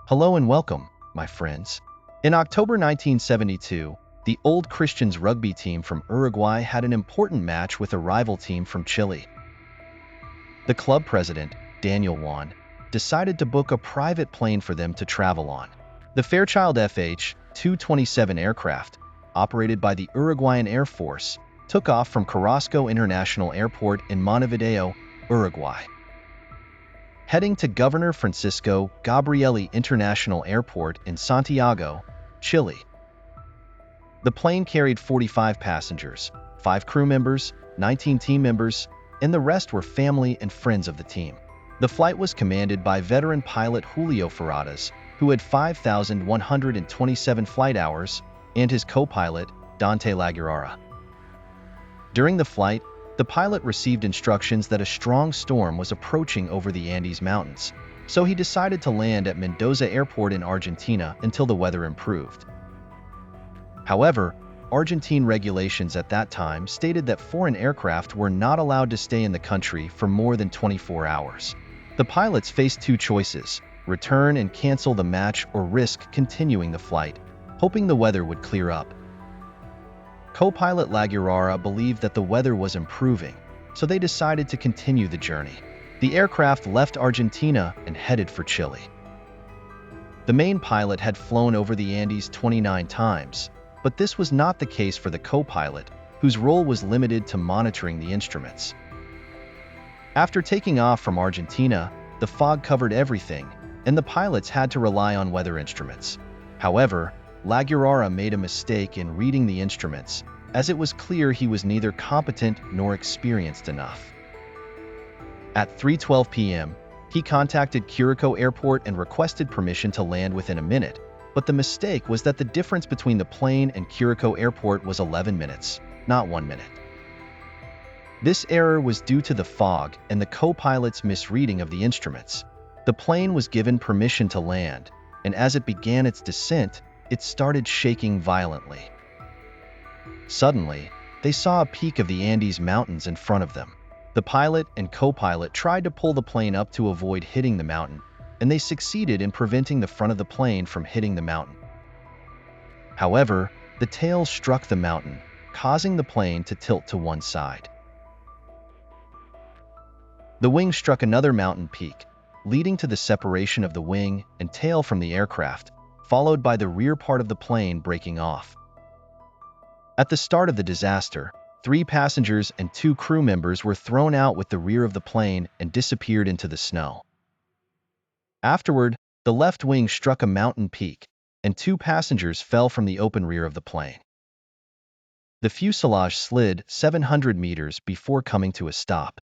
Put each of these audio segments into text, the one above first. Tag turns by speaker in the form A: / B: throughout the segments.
A: Hello and welcome, my friends. In October 1972, the Old Christians rugby team from Uruguay had an important match with a rival team from Chile. The club president, Daniel Juan, decided to book a private plane for them to travel on. The Fairchild FH-227 aircraft, operated by the Uruguayan Air Force, took off from Carrasco International Airport in Montevideo, Uruguay, heading to Governor Francisco Gabrielli International Airport in Santiago, Chile. The plane carried 45 passengers, 5 crew members, 19 team members, and the rest were family and friends of the team. The flight was commanded by veteran pilot Julio Ferradas, who had 5,127 flight hours, and his co-pilot, Dante Laguerara. During the flight, the pilot received instructions that a strong storm was approaching over the Andes Mountains, so he decided to land at Mendoza Airport in Argentina until the weather improved. However, Argentine regulations at that time stated that foreign aircraft were not allowed to stay in the country for more than 24 hours. The pilots faced two choices: return and cancel the match or risk continuing the flight, hoping the weather would clear up. Co-pilot Laguerara believed that the weather was improving, so they decided to continue the journey. The aircraft left Argentina and headed for Chile. The main pilot had flown over the Andes 29 times, but this was not the case for the co-pilot, whose role was limited to monitoring the instruments. After taking off from Argentina, the fog covered everything, and the pilots had to rely on weather instruments. However, Laguerara made a mistake in reading the instruments, as it was clear he was neither competent nor experienced enough. At 3:12 p.m., he contacted Curacao Airport and requested permission to land within a minute, but the mistake was that the difference between the plane and Curacao Airport was 11 minutes, not 1 minute. This error was due to the fog and the co-pilot's misreading of the instruments. The plane was given permission to land, and as it began its descent, it started shaking violently. Suddenly, they saw a peak of the Andes Mountains in front of them. The pilot and co-pilot tried to pull the plane up to avoid hitting the mountain, and they succeeded in preventing the front of the plane from hitting the mountain. However, the tail struck the mountain, causing the plane to tilt to one side. The wing struck another mountain peak, leading to the separation of the wing and tail from the aircraft, followed by the rear part of the plane breaking off. At the start of the disaster, 3 passengers and 2 crew members were thrown out with the rear of the plane and disappeared into the snow. Afterward, the left wing struck a mountain peak, and 2 passengers fell from the open rear of the plane. The fuselage slid 700 meters before coming to a stop.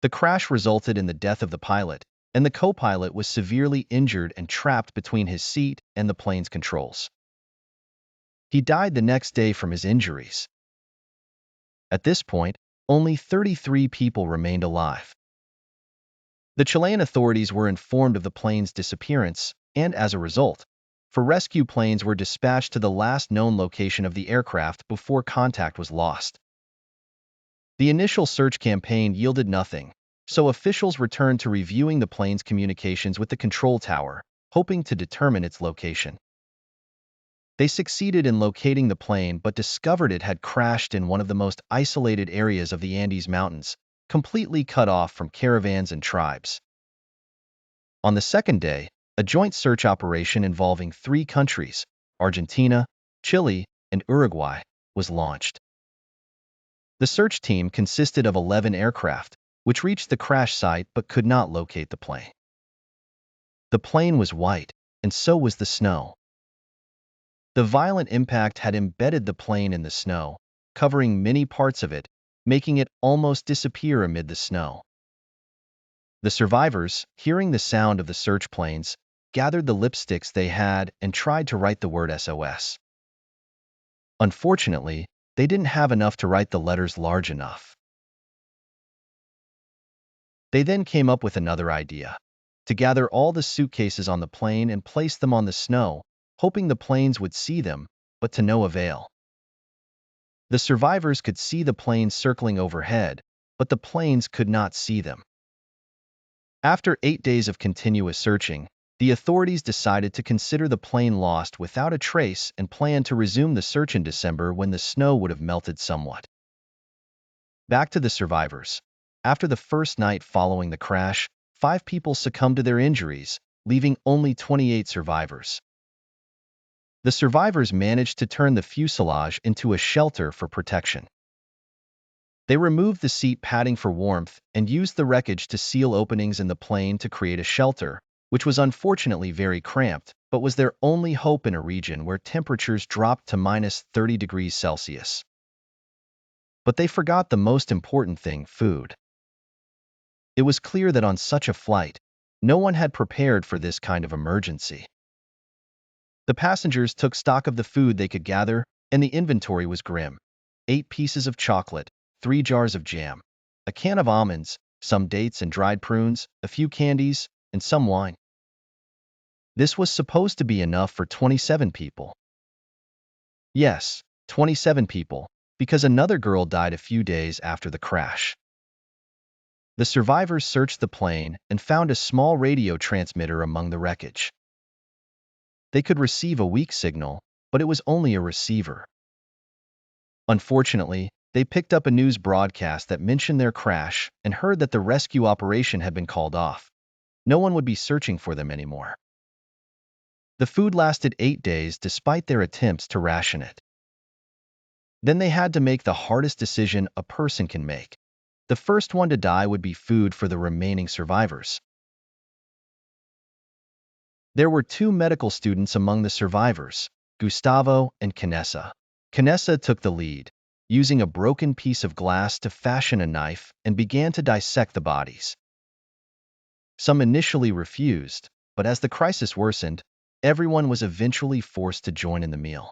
A: The crash resulted in the death of the pilot, and the co-pilot was severely injured and trapped between his seat and the plane's controls. He died the next day from his injuries. At this point, only 33 people remained alive. The Chilean authorities were informed of the plane's disappearance, and as a result, 4 rescue planes were dispatched to the last known location of the aircraft before contact was lost. The initial search campaign yielded nothing, so officials returned to reviewing the plane's communications with the control tower, hoping to determine its location. They succeeded in locating the plane but discovered it had crashed in one of the most isolated areas of the Andes Mountains, completely cut off from caravans and tribes. On the second day, a joint search operation involving 3 countries, Argentina, Chile, and Uruguay, was launched. The search team consisted of 11 aircraft, which reached the crash site but could not locate the plane. The plane was white, and so was the snow. The violent impact had embedded the plane in the snow, covering many parts of it, making it almost disappear amid the snow. The survivors, hearing the sound of the search planes, gathered the lipsticks they had and tried to write the word SOS. Unfortunately, they didn't have enough to write the letters large enough. They then came up with another idea: to gather all the suitcases on the plane and place them on the snow, hoping the planes would see them, but to no avail. The survivors could see the planes circling overhead, but the planes could not see them. After 8 days of continuous searching, The authorities decided to consider the plane lost without a trace and planned to resume the search in December when the snow would have melted somewhat. Back to the survivors. After the first night following the crash, 5 people succumbed to their injuries, leaving only 28 survivors. The survivors managed to turn the fuselage into a shelter for protection. They removed the seat padding for warmth and used the wreckage to seal openings in the plane to create a shelter, which was unfortunately very cramped, but was their only hope in a region where temperatures dropped to -30 degrees Celsius. But they forgot the most important thing: food. It was clear that on such a flight, no one had prepared for this kind of emergency. The passengers took stock of the food they could gather, and the inventory was grim. 8 pieces of chocolate, 3 jars of jam, a can of almonds, some dates and dried prunes, a few candies, and some wine. This was supposed to be enough for 27 people. Yes, 27 people, because another girl died a few days after the crash. The survivors searched the plane and found a small radio transmitter among the wreckage. They could receive a weak signal, but it was only a receiver. Unfortunately, they picked up a news broadcast that mentioned their crash and heard that the rescue operation had been called off. No one would be searching for them anymore. The food lasted 8 days despite their attempts to ration it. Then they had to make the hardest decision a person can make. The first one to die would be food for the remaining survivors. There were 2 medical students among the survivors, Gustavo and Canessa. Canessa took the lead, using a broken piece of glass to fashion a knife and began to dissect the bodies. Some initially refused, but as the crisis worsened, everyone was eventually forced to join in the meal.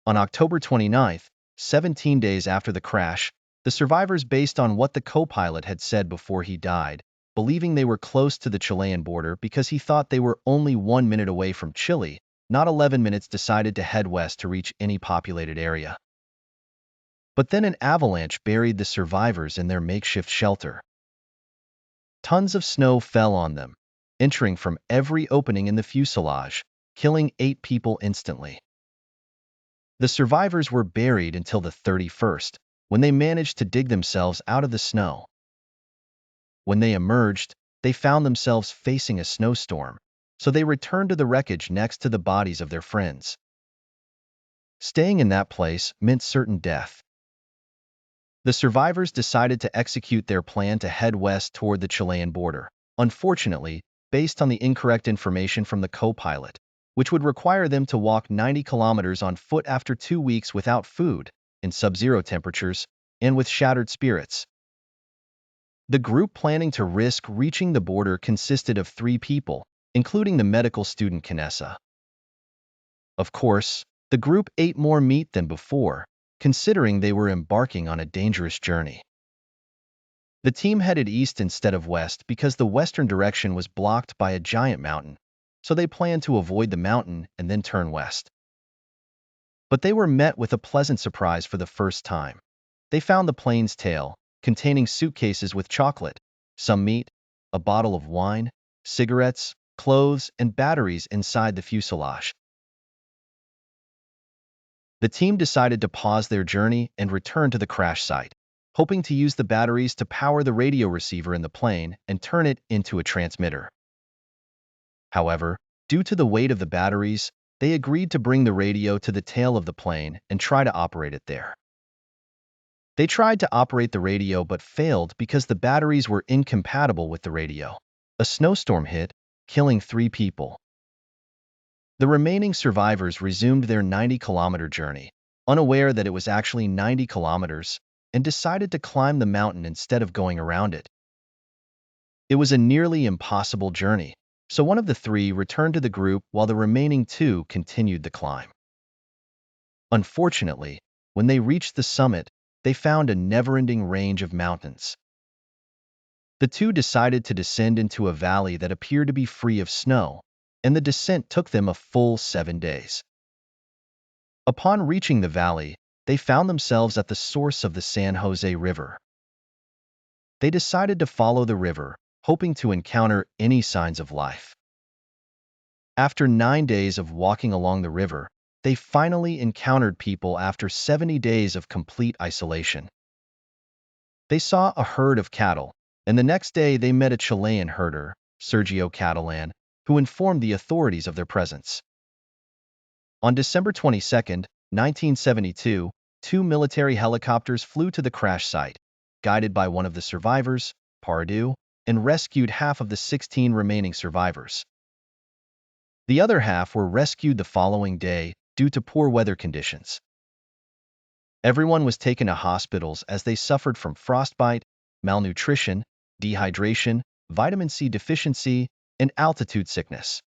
A: On October 29th, 17 days after the crash, the survivors, based on what the co-pilot had said before he died, believing they were close to the Chilean border because he thought they were only 1 minute away from Chile, not 11 minutes, decided to head west to reach any populated area. But then an avalanche buried the survivors in their makeshift shelter. Tons of snow fell on them, entering from every opening in the fuselage, killing 8 people instantly. The survivors were buried until the 31st, when they managed to dig themselves out of the snow. When they emerged, they found themselves facing a snowstorm, so they returned to the wreckage next to the bodies of their friends. Staying in that place meant certain death. The survivors decided to execute their plan to head west toward the Chilean border, unfortunately, based on the incorrect information from the co-pilot, which would require them to walk 90 kilometers on foot after 2 weeks without food, in sub-zero temperatures, and with shattered spirits. The group planning to risk reaching the border consisted of 3 people, including the medical student Canessa. Of course, the group ate more meat than before, considering they were embarking on a dangerous journey. The team headed east instead of west because the western direction was blocked by a giant mountain, so they planned to avoid the mountain and then turn west. But they were met with a pleasant surprise for the first time. They found the plane's tail, containing suitcases with chocolate, some meat, a bottle of wine, cigarettes, clothes, and batteries inside the fuselage. The team decided to pause their journey and return to the crash site, hoping to use the batteries to power the radio receiver in the plane and turn it into a transmitter. However, due to the weight of the batteries, they agreed to bring the radio to the tail of the plane and try to operate it there. They tried to operate the radio but failed because the batteries were incompatible with the radio. A snowstorm hit, killing 3 people. The remaining survivors resumed their 90-kilometer journey, unaware that it was actually 90 kilometers, and decided to climb the mountain instead of going around it. It was a nearly impossible journey, so one of the 3 returned to the group while the remaining 2 continued the climb. Unfortunately, when they reached the summit, they found a never-ending range of mountains. The 2 decided to descend into a valley that appeared to be free of snow, and the descent took them a full 7 days. Upon reaching the valley, they found themselves at the source of the San Jose River. They decided to follow the river, hoping to encounter any signs of life. After 9 days of walking along the river, they finally encountered people after 70 days of complete isolation. They saw a herd of cattle, and the next day they met a Chilean herder, Sergio Catalan, who informed the authorities of their presence. On December 22, 1972, two military helicopters flew to the crash site, guided by one of the survivors, Pardew, and rescued half of the 16 remaining survivors. The other half were rescued the following day due to poor weather conditions. Everyone was taken to hospitals as they suffered from frostbite, malnutrition, dehydration, vitamin C deficiency, and altitude sickness.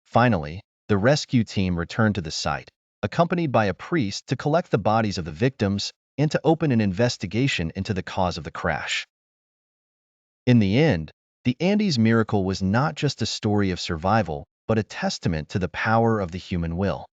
A: Finally, the rescue team returned to the site, accompanied by a priest to collect the bodies of the victims and to open an investigation into the cause of the crash. In the end, the Andes miracle was not just a story of survival, but a testament to the power of the human will.